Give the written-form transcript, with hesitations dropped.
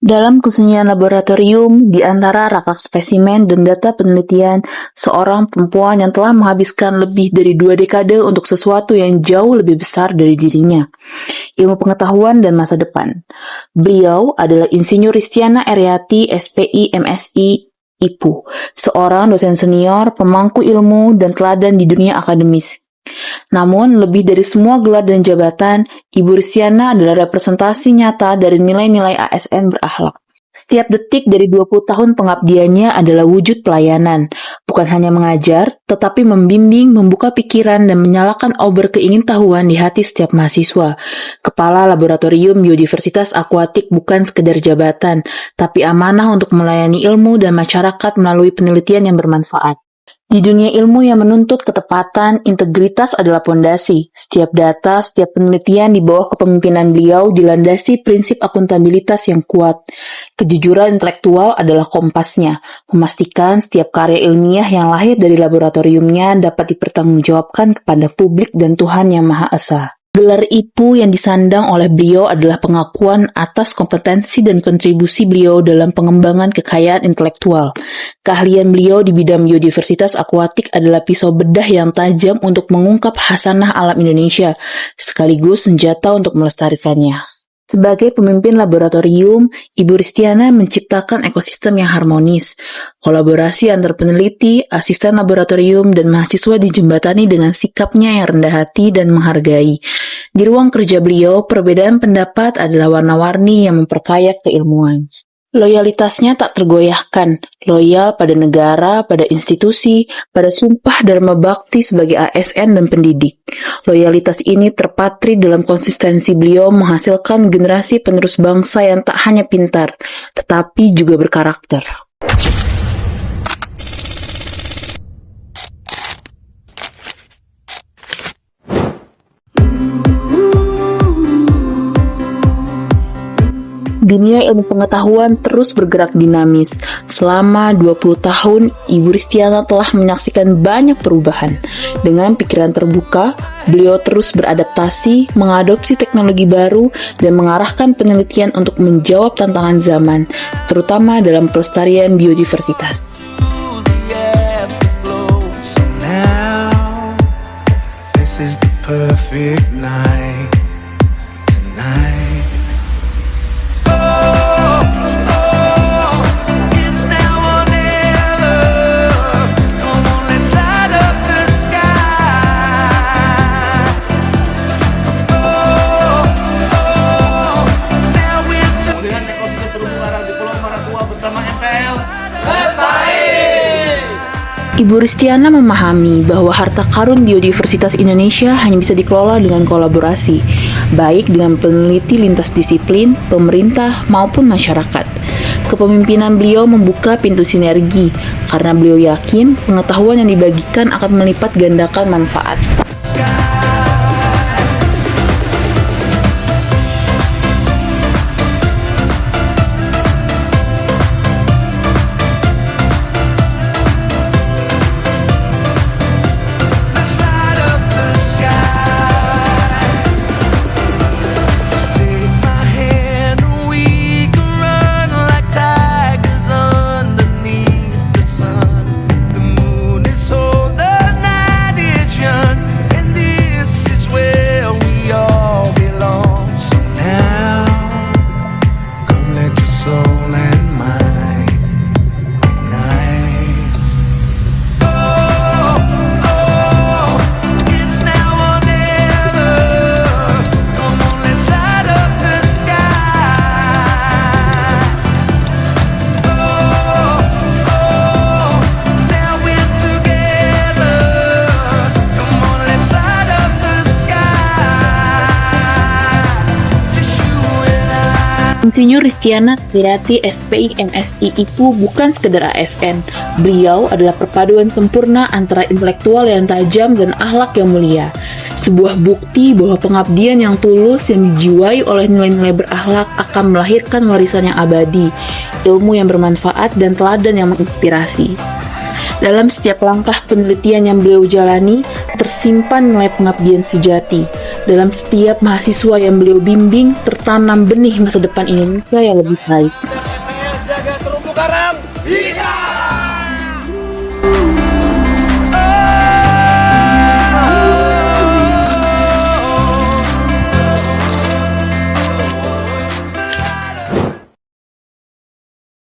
Dalam kesunyian laboratorium, di antara rakak spesimen dan data penelitian, seorang perempuan yang telah menghabiskan lebih dari 2 dekade untuk sesuatu yang jauh lebih besar dari dirinya, ilmu pengetahuan dan masa depan. Beliau adalah Insinyur Ristiana Eriati, SPI, MSI, IPU, seorang dosen senior, pemangku ilmu, dan teladan di dunia akademis. Namun, lebih dari semua gelar dan jabatan, Ibu Ristiana adalah representasi nyata dari nilai-nilai ASN berakhlak. Setiap detik dari 20 tahun pengabdiannya adalah wujud pelayanan, bukan hanya mengajar, tetapi membimbing, membuka pikiran, dan menyalakan obor keingintahuan di hati setiap mahasiswa. Kepala Laboratorium Biodiversitas Akuatik bukan sekedar jabatan, tapi amanah untuk melayani ilmu dan masyarakat melalui penelitian yang bermanfaat. Di dunia ilmu yang menuntut ketepatan, integritas adalah pondasi. Setiap data, setiap penelitian di bawah kepemimpinan beliau dilandasi prinsip akuntabilitas yang kuat. Kejujuran intelektual adalah kompasnya, memastikan setiap karya ilmiah yang lahir dari laboratoriumnya dapat dipertanggungjawabkan kepada publik dan Tuhan Yang Maha Esa. Gelar IPU yang disandang oleh beliau adalah pengakuan atas kompetensi dan kontribusi beliau dalam pengembangan kekayaan intelektual. Keahlian beliau di bidang biodiversitas akuatik adalah pisau bedah yang tajam untuk mengungkap khasanah alam Indonesia, sekaligus senjata untuk melestarikannya. Sebagai pemimpin laboratorium, Ibu Ristiana menciptakan ekosistem yang harmonis. Kolaborasi antar peneliti, asisten laboratorium, dan mahasiswa dijembatani dengan sikapnya yang rendah hati dan menghargai. Di ruang kerja beliau, perbedaan pendapat adalah warna-warni yang memperkaya keilmuan. Loyalitasnya tak tergoyahkan, loyal pada negara, pada institusi, pada sumpah dharma bakti sebagai ASN dan pendidik. Loyalitas ini terpatri dalam konsistensi beliau menghasilkan generasi penerus bangsa yang tak hanya pintar, tetapi juga berkarakter. Dunia ilmu pengetahuan terus bergerak dinamis. Selama 20 tahun, Ibu Ristiana telah menyaksikan banyak perubahan. Dengan pikiran terbuka, beliau terus beradaptasi, mengadopsi teknologi baru, dan mengarahkan penelitian untuk menjawab tantangan zaman, terutama dalam pelestarian biodiversitas. Ibu Ristiana memahami bahwa harta karun biodiversitas Indonesia hanya bisa dikelola dengan kolaborasi, baik dengan peneliti lintas disiplin, pemerintah, maupun masyarakat. Kepemimpinan beliau membuka pintu sinergi, karena beliau yakin pengetahuan yang dibagikan akan melipat gandakan manfaat. Insinyur Ristiana Eriati, SPI, MSI, IPU bukan sekedar ASN. Beliau adalah perpaduan sempurna antara intelektual yang tajam dan akhlak yang mulia. Sebuah bukti bahwa pengabdian yang tulus yang dijiwai oleh nilai-nilai berakhlak akan melahirkan warisan yang abadi, ilmu yang bermanfaat, dan teladan yang menginspirasi. Dalam setiap langkah penelitian yang beliau jalani, tersimpan nilai pengabdian sejati. Dalam setiap mahasiswa yang beliau bimbing, tertanam benih masa depan Indonesia yang lebih baik. Karang bisa!